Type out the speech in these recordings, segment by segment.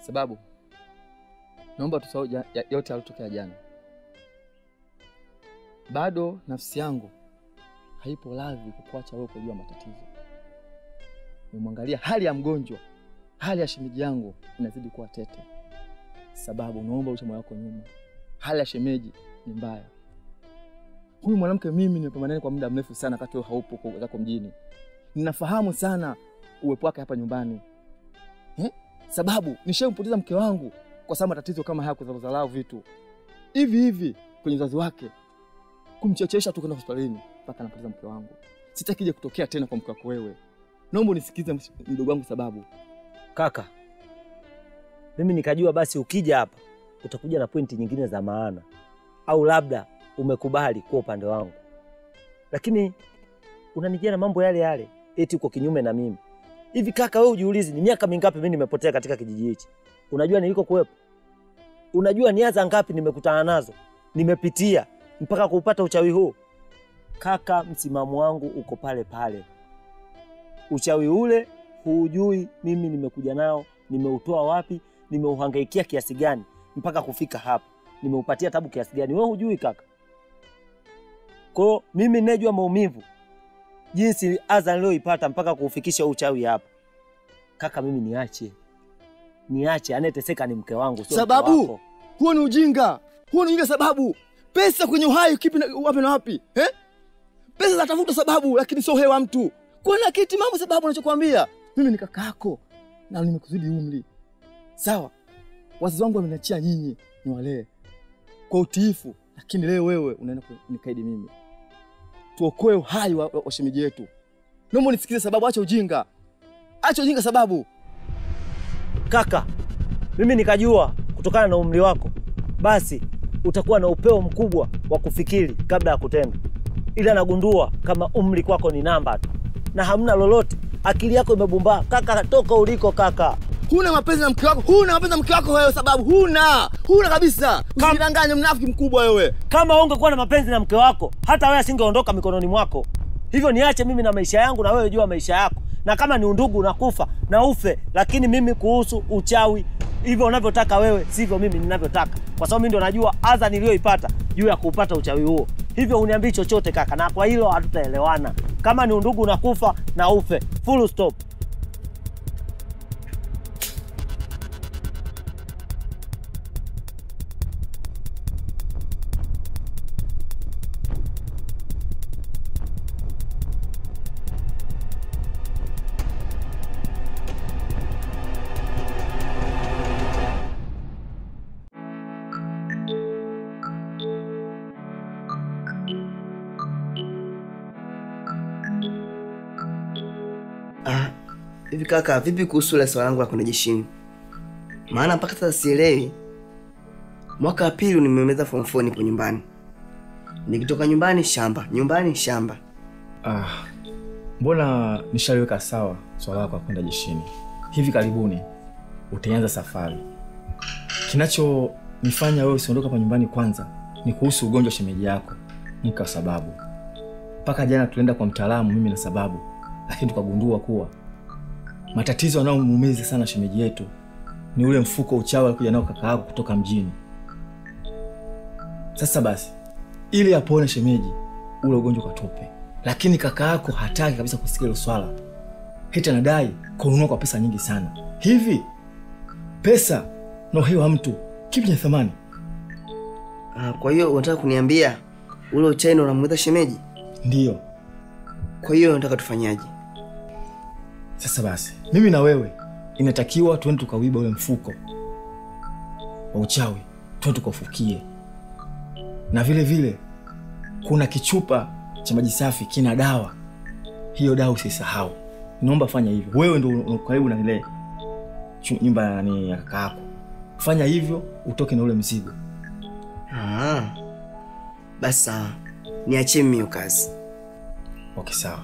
Sababu naomba tusahau yote yalotokea jana. Bado nafsi yangu haipo radhi kukuacha wewe kujua matatizo. Nimwangalia hali ya mgonjwa, hali ya shemeji yangu inazidi kuwa tete. Sababu naomba uache moyo wako nyuma. Hali ya shemeji ni mbaya. Huyu mwanamke mimi nimepambana naye kwa muda mrefu sana wakati wewe haupo kwa zako mjini. Ninafahamu sana uwepo wake hapa nyumbani. Sababu nishampoteza mke wangu kwa sababu matatizo kama haya, kudharau vitu hivi kwenye uzazi wake, kumchechesha tu kwenda hospitalini mpaka anapoteza mke wangu. Sitakije kutokea tena kwa mke wako wewe. Naomba unisikize mdogo wangu. Sababu kaka, mimi nikajua basi ukija hapa utakuja na pointi nyingine za maana, au labda umekubali kwa upande wangu, lakini unanijia na mambo yale yale eti uko kinyume na mimi. Hivi kaka, wewe ujiulize ni miaka mingapi mimi nimepotea katika kijiji hichi? Unajua niliko kuwepo? Unajua ni adha ngapi nimekutana nazo, nimepitia mpaka kupata uchawi huu? Kaka, msimamo wangu uko pale pale. Uchawi ule hujui mimi nimekuja nao, nimeutoa wapi, nimeuhangaikia kiasi gani mpaka kufika hapa, nimeupatia tabu kiasi gani, wewe hujui kaka. Kwa mimi ninajua maumivu jinsi adha nilioipata mpaka kufikisha uchawi hapa. Kaka, mimi niache aneteseka ni mke wangu, sio Sababu wako. Huo ni ujinga. Sababu pesa kwenye uhai kipi wapi na wapi? Pesa zatafuta Sababu, lakini sio hewa mtu. Kuna kiti mambo Sababu anachokuambia. Mimi ni kaka yako na nimekuzidi umri. Sawa? Wazazi wangu wameniachia nyinyi niwalee kwa utiifu, lakini leo wewe unaenda kunikaidi mimi. Tuokoe uhai wa shemeji yetu. Naomba nisikize Sababu, acha ujinga. Acha ujinga Sababu. Kaka, mimi nikajua kutokana na umri wako basi utakuwa na upeo mkubwa wa kufikiri kabla ya kutenda. Ila nagundua kama umri kwako ni namba tu na hamna lolote. Akili yako imebumbaa. Kaka, toka uliko kaka. Huna mapenzi na mke wako. Huna mapenzi na mke wako wewe Sababu. Huna kabisa. Usidanganye, mnafiki mkubwa wewe. Kama ungekuwa na mapenzi na mke wako, hata wewe asingeondoka mikononi mwako. Hivyo niache mimi na maisha yangu na wewe jua maisha yako. Na kama ni undugu unakufa na ufe, lakini mimi kuhusu uchawi hivyo unavyotaka wewe sivyo mimi ninavyotaka. Kwa sababu mimi ndio najua adha niliyoipata juu ya kupata uchawi huo. Hivyo uniambii chochote kaka, na kwa hilo hatutaelewana. Kama ni undugu unakufa na ufe. Full stop. Hivi kaka, vipi kuhusu ile swala langu la kwenda jeshini? Maana mpaka sasa sielewi. Mwaka wa pili nimemaliza form 4 nipo nyumbani. Nikitoka nyumbani shamba. Mbona nishaliweka sawa swala lako la kwenda jeshini. Hivi karibuni utaanza safari. Kinachonifanya wewe usiondoke hapa nyumbani kwanza ni kuhusu ugonjwa wa shemeji yako, mke wa Sababu. Mpaka jana tulienda kwa mtaalamu mimi na Sababu, lakini tukagundua kuwa matatizo yanayomuumiza sana shemeji yetu ni ule mfuko uchawi alikuja nao kaka yako kutoka mjini. Sasa basi, ili apone shemeji, ule ugonjwa katope. Lakini kaka yako hataki kabisa kusikia hilo swala. Hata anadai kununua kwa pesa nyingi sana. Hivi pesa na uhai wa mtu kipi cha thamani? Kwa hiyo unataka kuniambia ule uchawi unamuumiza shemeji? Ndiyo. Kwa hiyo unataka tufanyaje? Sasa basi, mimi na wewe inatakiwa tuende tukauiba ule mfuko wa uchawi, tuende tukafukie. Na vile vile kuna kichupa cha maji safi kina dawa. Hiyo dawa usisahau. Naomba fanya hivyo. Wewe ndio karibu na ile nyumba ya kaka yako. Fanya hivyo utoke na ule mzigo. Basi sawa. Niachie mimi hiyo kazi. Okay, sawa.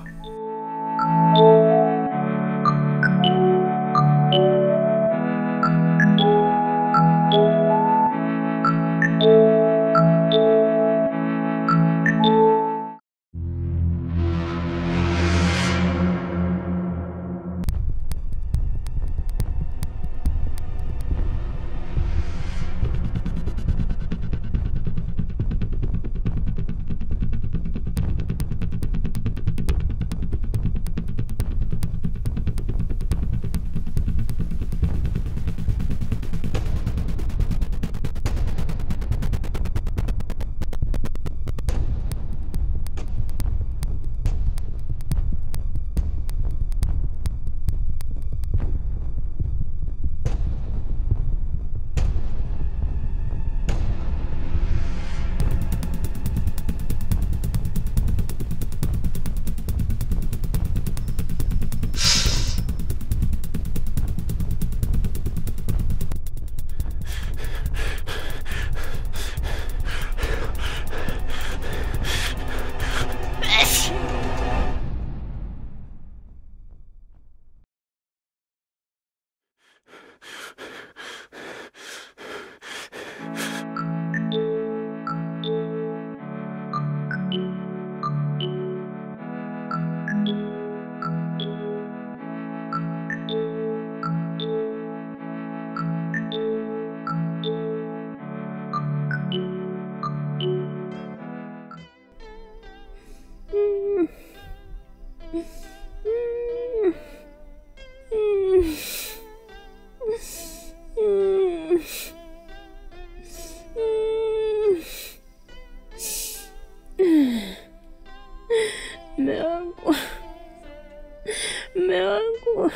Mume wangu,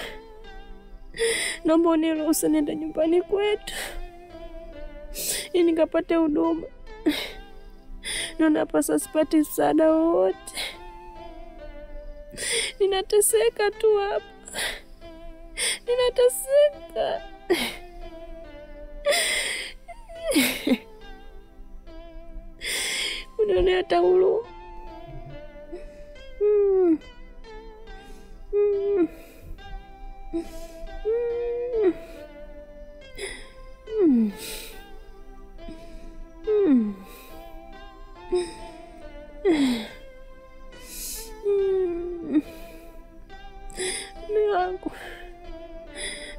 naomba uniruhusu niende nyumbani kwetu ili nikapate huduma. Naona hapa sasa sipati msaada wowote. Ninateseka tu hapa. Ninateseka. Unionea hata huruma.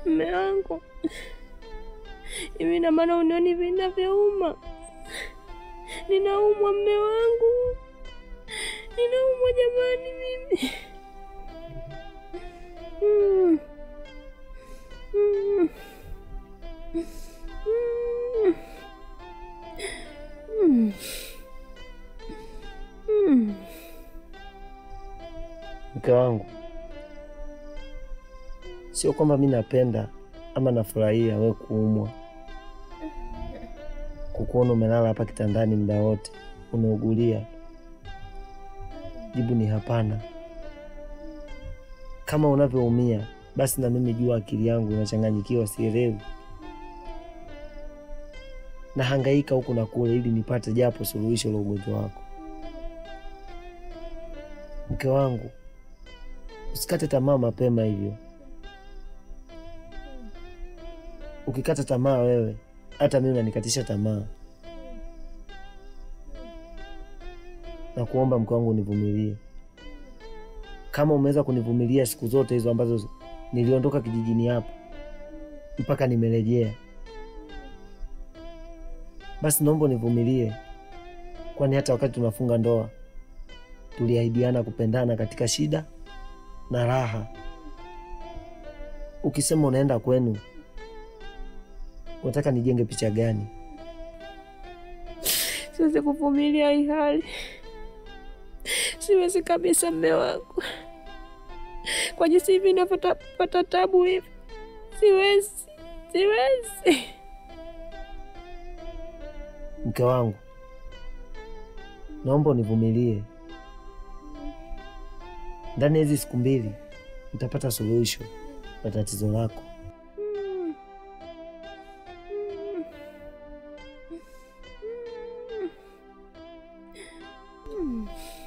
Mume wangu, hivi na maana unioni vinavyouma? Ninaumwa mume wangu, ninaumwa jamani mimi. Mke wangu, sio kwamba mimi napenda ama nafurahia wewe kuumwa, kukuona umelala hapa kitandani muda wote unaugulia. Jibu ni hapana. Kama unavyoumia, basi na mimi jua akili yangu inachanganyikiwa, sielewi. Nahangaika huku na kule ili nipate japo suluhisho la ugonjwa wako. Mke wangu, usikate tamaa mapema hivyo. Ukikata tamaa wewe, hata mimi unanikatisha tamaa. Na kuomba mke wangu univumilie. Kama umeweza kunivumilia siku zote hizo ambazo niliondoka kijijini hapa mpaka nimerejea, basi naomba univumilie. Kwani hata wakati tunafunga ndoa tuliahidiana kupendana katika shida na raha. Ukisema unaenda kwenu, unataka nijenge picha gani? Siwezi kuvumilia hii hali. Siwezi kabisa mume wangu. Kwa jinsi hivi ninapata tabu hivi. Siwezi. Mke wangu, naomba univumilie. Ndani hizi siku 2 nitapata suluhisho la tatizo lako.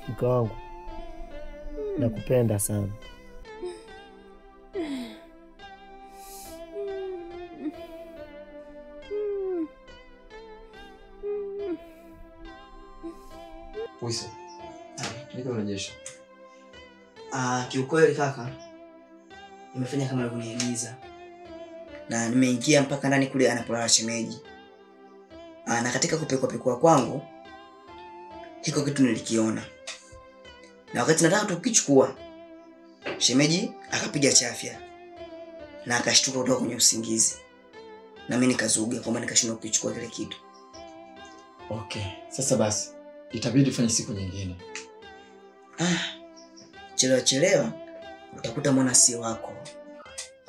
Mke wangu, nakupenda sana. Wisa, niko unajesha. Kiukweli kaka, nimefanya kama ulivyoniagiza. Na nimeingia mpaka ndani kule anapolala shemeji. Na katika kupekua kwangu, hiko kitu nilikiona. Na wakati nataka tukichukua, shemeji akapiga chafya. Na akashtuka kutoka kwenye usingizi. Na mimi nikazuga kwamba nikashindwa kukichukua kile kitu. Okay, sasa basi itabidi tufanye siku nyingine. Chelewa utakuta mwana si wako.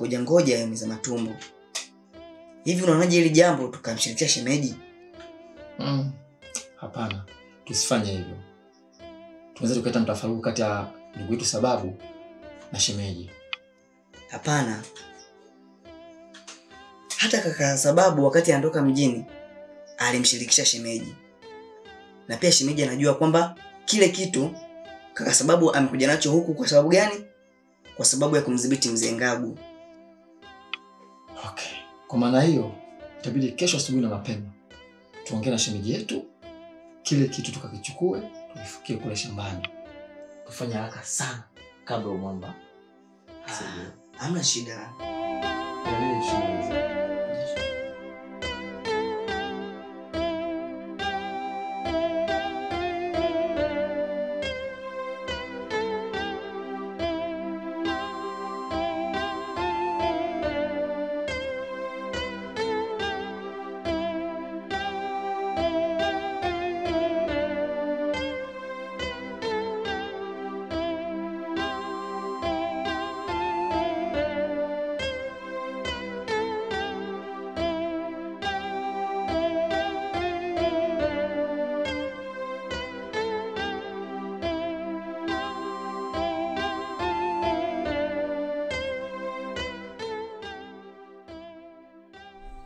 Ngoja yaumiza matumbo. Hivi unaonaje hili jambo tukamshirikisha shemeji? Hapana, tusifanye hivyo. Tunaweza tukaleta mtafaruku kati ya ndugu yetu Sababu na shemeji. Hapana. Hata kaka Sababu wakati anatoka mjini alimshirikisha shemeji. Na pia shemeji anajua kwamba kile kitu kaka Sababu amekuja nacho huku kwa sababu gani? Kwa sababu ya kumdhibiti mzee Ngagu. Okay. Kwa maana hiyo, itabidi kesho asubuhi na mapema tuongee na shemeji yetu, kile kitu tukakichukue, tukifukie kule shambani. Tufanye haraka sana kabla umwamba. Hamna shida. Yaani shida.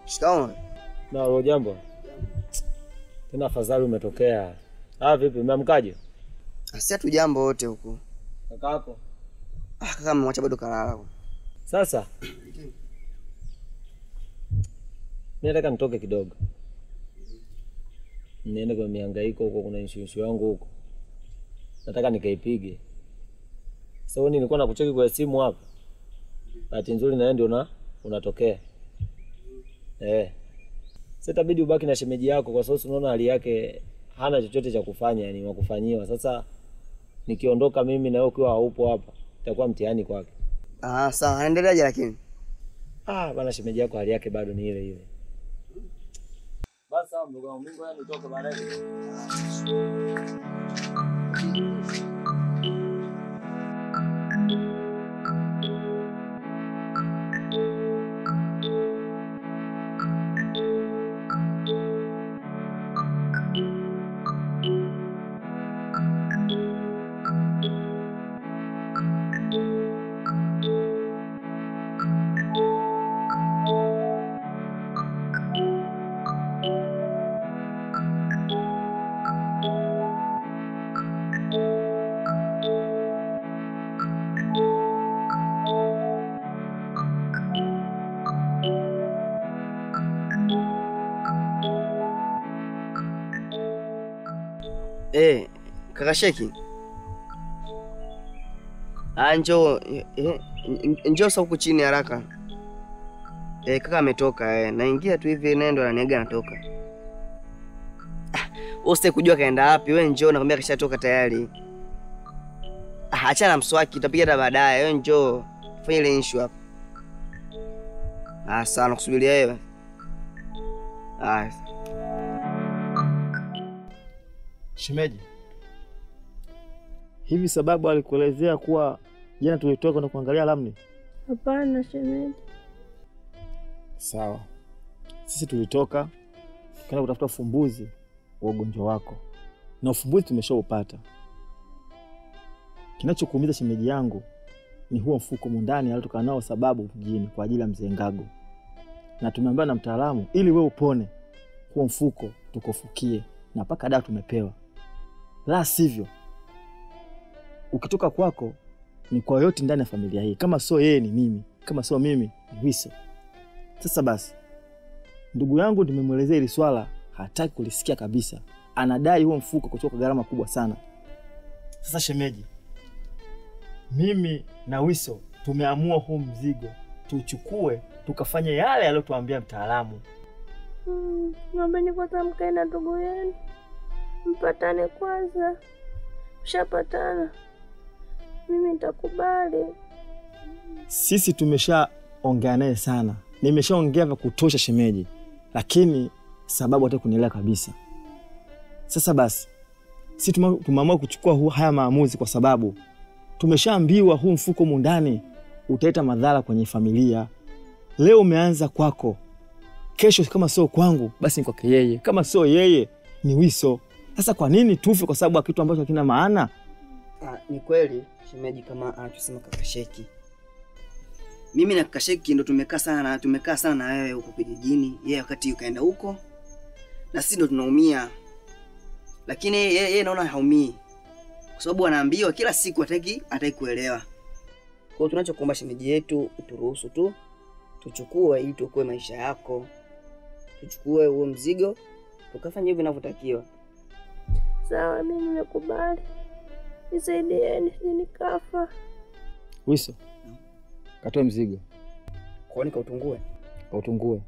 Shikamoo. Na jambo. Tena afadhali umetokea. Vipi umeamkaje? Asia tu jambo wote huko. Kakako. Kaka amemwacha bado kalala. Sasa mimi nataka nitoke kidogo. Niende kwa mihangaiko huko, kuna issue yangu huko. Nataka nikaipige. Sasa wewe nilikuwa nakucheki kwa simu hapa. Bahati nzuri na wewe ndio unatokea. Sasa itabidi ubaki na shemeji yako kwa sababu unaona hali yake hana chochote cha kufanya, yani wakufanyiwa. Sasa nikiondoka mimi na wewe ukiwa haupo hapa, itakuwa mtihani kwake. Sawa, anaendeleaje lakini? Bana shemeji yako hali yake bado ni ile ile. Basi sawa ndugu wangu, mimi ngoja nitoke baadaye. Kaka Sheki. Njoo sasa huku chini haraka. Kaka ametoka naingia tu hivi nendo ananiaga natoka. Usite kujua kaenda wapi, wewe njoo nakwambia kishatoka tayari. Achana mswaki, utapiga hata baadaye. Wewe njoo. Fanya ile issue hapa. Sawa nakusubiria wewe. Shemeji, hivi sababu alikuelezea kuwa jana tulitoka kwenda kuangalia Lamni? Hapana shemeji. Sawa. Sisi tulitoka kwenda kutafuta ufumbuzi wa ugonjwa wako. Na ufumbuzi tumeshaupata. Kinachokuumiza shemeji yangu ni huo mfuko mundani alitoka nao sababu mjini kwa ajili ya mzee Ngago. Na tumeambiwa na mtaalamu ili wewe upone huo mfuko tukufukie na mpaka dawa tumepewa. La sivyo ukitoka kwako ni kwa yote ndani ya familia hii. Kama sio yeye ni mimi, kama sio mimi ni Wiso. Sasa basi ndugu yangu nimemuelezea hili swala, hataki kulisikia kabisa. Anadai huo mfuko kutoka gharama kubwa sana. Sasa shemeji, mimi na Wiso tumeamua huu mzigo tuchukue tukafanya yale aliyotuambia mtaalamu. Naomba kwanza mkae na ndugu yenu. Mpatane kwanza. Mshapatana. Mimi nitakubali. Sisi tumeshaongea naye sana. Nimeshaongea vya kutosha shemeji. Lakini sababu hataki kunielewa kabisa. Sasa basi sisi tumeamua kuchukua haya maamuzi kwa sababu tumeshaambiwa huu mfuko mundani utaleta madhara kwenye familia. Leo umeanza kwako. Kesho kama sio kwangu basi ni kwake yeye. Kama sio yeye ni Wiso. Sasa kwa nini tufe kwa sababu ya kitu ambacho hakina maana? Ni kweli shemeji kama anachosema kaka Sheki. Mimi na kaka Sheki ndo tumekaa sana na wewe huko kijijini. Yeye wakati ukaenda huko na sisi ndo tunaumia. Lakini yeye naona haumii. Kwa sababu anaambiwa kila siku hataki kuelewa. Kwa hiyo tunachokuomba shemeji yetu uturuhusu tu tuchukue ili tuokoe maisha yako. Tuchukue huo mzigo ukafanya hivyo inavyotakiwa. Sawa, mimi nimekubali. Nisaidieni, nikafa. Wiso, katoe mzigo. Kwa nini kautungue? Kautungue.